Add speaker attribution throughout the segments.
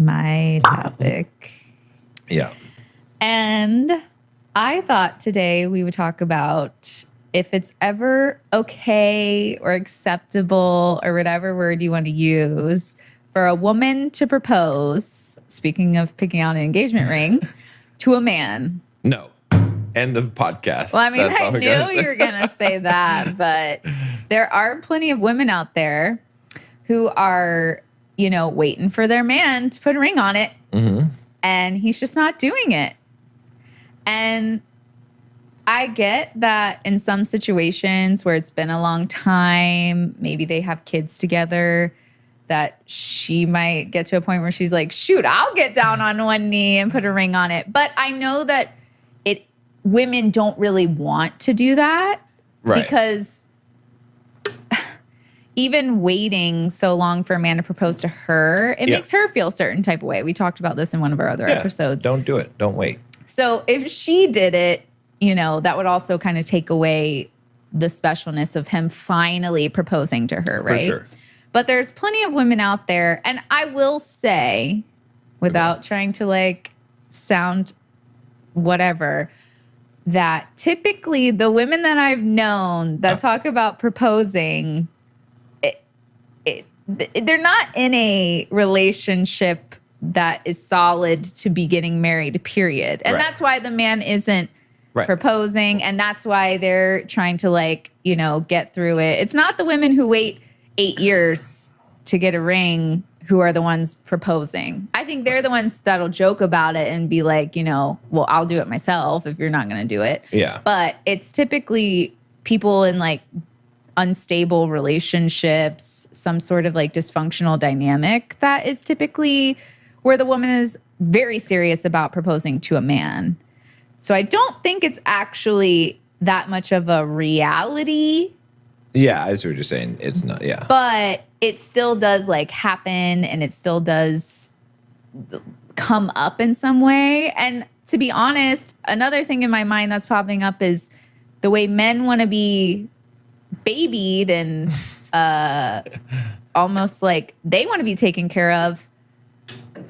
Speaker 1: my topic.
Speaker 2: Yeah.
Speaker 1: And I thought today we would talk about if it's ever okay or acceptable or whatever word you want to use for a woman to propose, speaking of picking out an engagement ring, to a man.
Speaker 2: No. End of podcast.
Speaker 1: Well, I mean, I knew you were going to say that, but there are plenty of women out there who are, waiting for their man to put a ring on it.
Speaker 2: Mm-hmm.
Speaker 1: And he's just not doing it. And I get that in some situations where it's been a long time, maybe they have kids together, that she might get to a point where she's like, shoot, I'll get down on one knee and put a ring on it. But I know that women don't really want to do that, right? Because even waiting so long for a man to propose to her, it makes her feel a certain type of way. We talked about this in one of our other episodes.
Speaker 2: Don't do it. Don't wait.
Speaker 1: So if she did it, that would also kind of take away the specialness of him finally proposing to her, right?
Speaker 2: For sure.
Speaker 1: But there's plenty of women out there, and I will say, without trying to sound whatever, that typically the women that I've known that talk about proposing, they're not in a relationship that is solid to be getting married, period. And that's why the man isn't proposing, and that's why they're trying to get through it. It's not the women who wait 8 years to get a ring who are the ones proposing. I think they're the ones that'll joke about it and be like, well, I'll do it myself if you're not going to do it.
Speaker 2: Yeah.
Speaker 1: But it's typically people in unstable relationships, some sort of dysfunctional dynamic that is typically where the woman is very serious about proposing to a man. So I don't think it's actually that much of a reality.
Speaker 2: Yeah, I see what you're saying. It's not, yeah.
Speaker 1: But it still does happen, and it still does come up in some way. And to be honest, another thing in my mind that's popping up is the way men want to be babied and almost they want to be taken care of.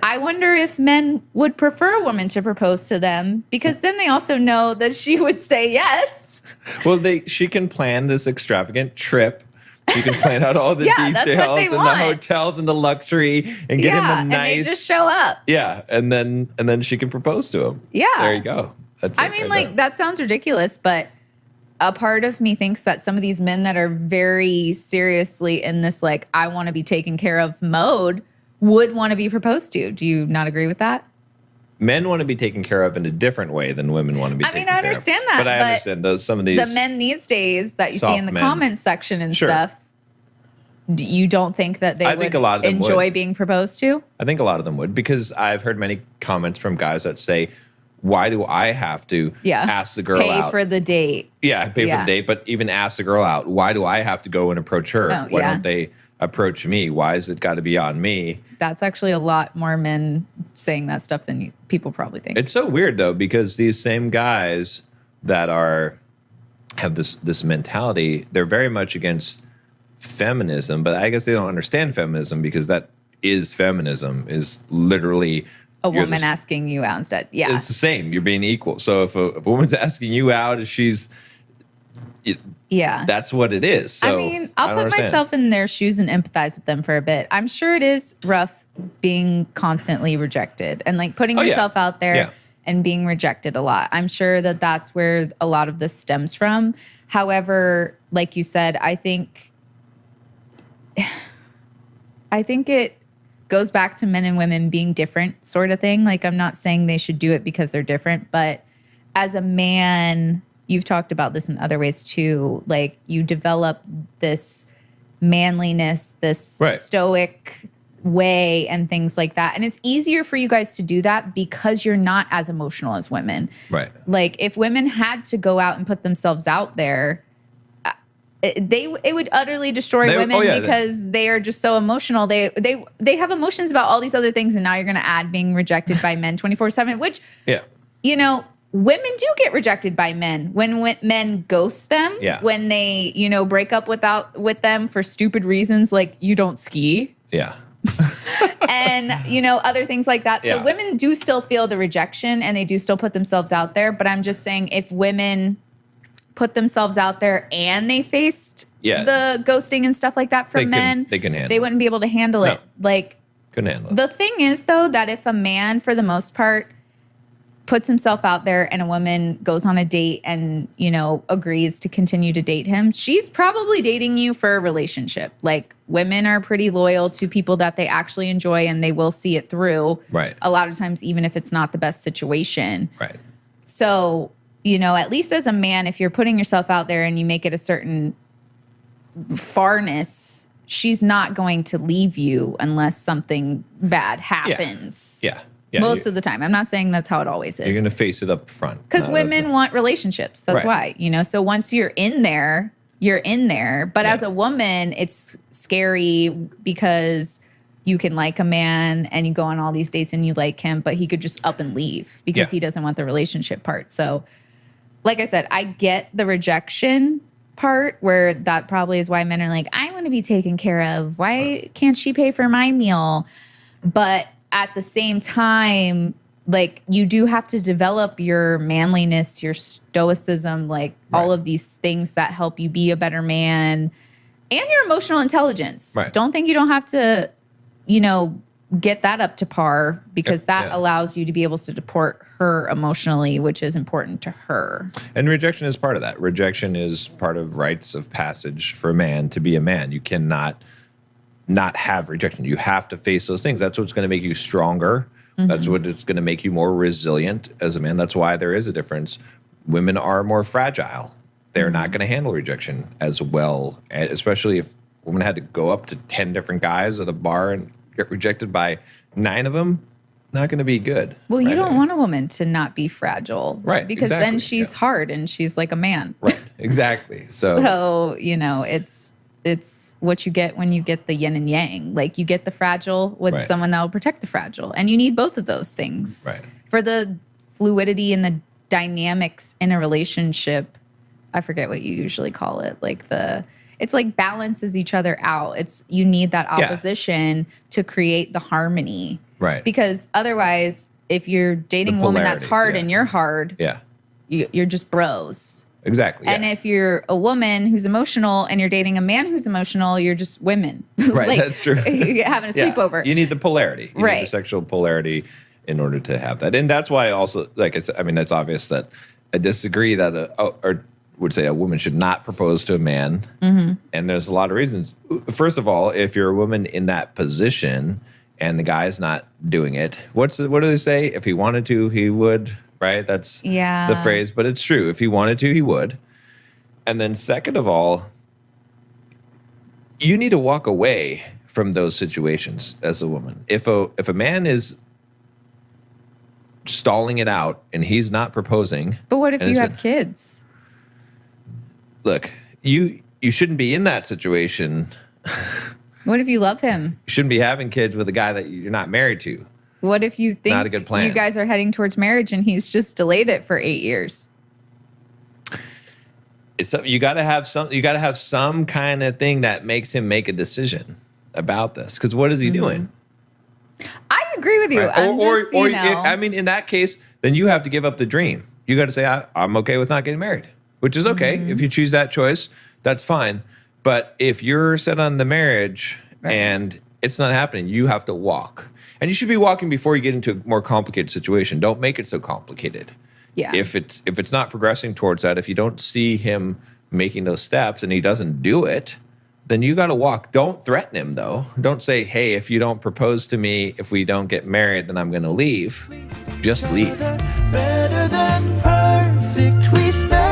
Speaker 1: I wonder if men would prefer a woman to propose to them, because then they also know that she would say yes.
Speaker 2: Well, she can plan this extravagant trip. She can plan out all the details and the hotels and the luxury and get him a nice.
Speaker 1: And they just show up.
Speaker 2: Yeah, and then she can propose to him.
Speaker 1: Yeah,
Speaker 2: there you go. That's
Speaker 1: that sounds ridiculous, but a part of me thinks that some of these men that are very seriously in this I want to be taken care of mode would want to be proposed to. Do you not agree with that?
Speaker 2: Men want to be taken care of in a different way than women want to be taken care of.
Speaker 1: I understand that.
Speaker 2: But I understand some of these.
Speaker 1: The men these days that you see in the comments section and stuff, you don't think that they would enjoy being proposed to?
Speaker 2: I think a lot of them would, because I've heard many comments from guys that say, why do I have to ask the girl out?
Speaker 1: Pay for the date.
Speaker 2: Yeah, pay for the date, but even ask the girl out. Why do I have to go and approach her? Why don't they approach me? Why is it got to be on me?
Speaker 1: That's actually a lot more men saying that stuff than people probably think.
Speaker 2: It's so weird, though, because these same guys that have this mentality, they're very much against feminism, but I guess they don't understand feminism, because that is feminism, is literally
Speaker 1: a woman asking you out instead. Yeah.
Speaker 2: It's the same. You're being equal. So if a woman's asking you out, that's what it is. So
Speaker 1: I'll put myself in their shoes and empathize with them for a bit. I'm sure it is rough being constantly rejected and putting yourself out there and being rejected a lot. I'm sure that that's where a lot of this stems from. However, like you said, I think it goes back to men and women being different sort of thing. I'm not saying they should do it because they're different, but as a man, you've talked about this in other ways too. You develop this manliness, this stoic way and things like that. And it's easier for you guys to do that because you're not as emotional as women.
Speaker 2: Right.
Speaker 1: If women had to go out and put themselves out there, it would utterly destroy women because they are just so emotional. They have emotions about all these other things, and now you're going to add being rejected by men 24/7, which women do get rejected by men when men ghost them, when they break up with them for stupid reasons like you don't ski.
Speaker 2: Yeah.
Speaker 1: and, other things like that. So women do still feel the rejection and they do still put themselves out there. But I'm just saying if women put themselves out there and they faced the ghosting and stuff like that from men, they wouldn't be able to handle it.
Speaker 2: Couldn't handle it.
Speaker 1: The thing is, though, that if a man, for the most part, puts himself out there and a woman goes on a date and, agrees to continue to date him, she's probably dating you for a relationship. Like, women are pretty loyal to people that they actually enjoy and they will see it through.
Speaker 2: Right.
Speaker 1: A lot of times, even if it's not the best situation.
Speaker 2: Right.
Speaker 1: So, at least as a man, if you're putting yourself out there and you make it a certain farness, she's not going to leave you unless something bad happens.
Speaker 2: Yeah.
Speaker 1: Most of the time. I'm not saying that's how it always is.
Speaker 2: You're going to face it up front.
Speaker 1: Because women want relationships. That's why, So once you're in there, you're in there. But as a woman, it's scary because you can like a man and you go on all these dates and you like him, but he could just up and leave because he doesn't want the relationship part. So, like I said, I get the rejection part where that probably is why men are like, I want to be taken care of. Why can't she pay for my meal? But at the same time, like, you do have to develop your manliness, your stoicism, all of these things that help you be a better man, and your emotional intelligence.
Speaker 2: Right.
Speaker 1: Don't think you don't have to, get that up to par, because that allows you to be able to support her emotionally, which is important to her. And
Speaker 2: rejection is part of that. Rejection is part of rites of passage for a man to be a man. You cannot not have rejection. You have to face those things. That's what's going to make you stronger. Mm-hmm. That's what it's going to make you more resilient as a man. That's why there is a difference. Women are more fragile. They're not going to handle rejection as well, especially if a woman had to go up to 10 different guys at a bar and get rejected by 9 of them. Not going to be good.
Speaker 1: Well, you don't want a woman to not be fragile.
Speaker 2: Right.
Speaker 1: Because then she's hard and she's like a man.
Speaker 2: Right. Exactly.
Speaker 1: So, it's what you get when you get the yin and yang. Like, you get the fragile with someone that will protect the fragile. And you need both of those things.
Speaker 2: Right.
Speaker 1: For the fluidity and the dynamics in a relationship, I forget what you usually call it. It's like balances each other out. You need that opposition to create the harmony.
Speaker 2: Right.
Speaker 1: Because otherwise, if you're dating a woman that's hard and you're hard, you're just bros.
Speaker 2: Exactly.
Speaker 1: And if you're a woman who's emotional and you're dating a man who's emotional, you're just women.
Speaker 2: Right, that's true.
Speaker 1: You're having a sleepover.
Speaker 2: You need the polarity. You need the sexual polarity in order to have that. And that's why also, it's obvious that I disagree that or would say a woman should not propose to a man. Mm-hmm. And there's a lot of reasons. First of all, if you're a woman in that position and the guy's not doing it, what do they say? If he wanted to, he would. Right? That's the phrase, but it's true. If he wanted to, he would. And then second of all, you need to walk away from those situations as a woman. If a man is stalling it out and he's not proposing.
Speaker 1: But what if you have kids?
Speaker 2: Look, you shouldn't be in that situation.
Speaker 1: What if you love him?
Speaker 2: You shouldn't be having kids with a guy that you're not married to.
Speaker 1: What if you think
Speaker 2: not a good plan.
Speaker 1: You guys are heading towards marriage and he's just delayed it for 8 years?
Speaker 2: You got to have some kind of thing that makes him make a decision about this. Because what is he doing?
Speaker 1: I agree with you.
Speaker 2: Right? In that case, then you have to give up the dream. You got to say, I'm okay with not getting married, which is okay. If you choose that choice, that's fine. But if you're set on the marriage and it's not happening, you have to walk. And you should be walking before you get into a more complicated situation. Don't make it so complicated.
Speaker 1: Yeah.
Speaker 2: If it's not progressing towards that, if you don't see him making those steps and he doesn't do it, then you got to walk. Don't threaten him, though. Don't say, hey, if you don't propose to me, if we don't get married, then I'm going to leave. Just leave. Better than perfect, we stand.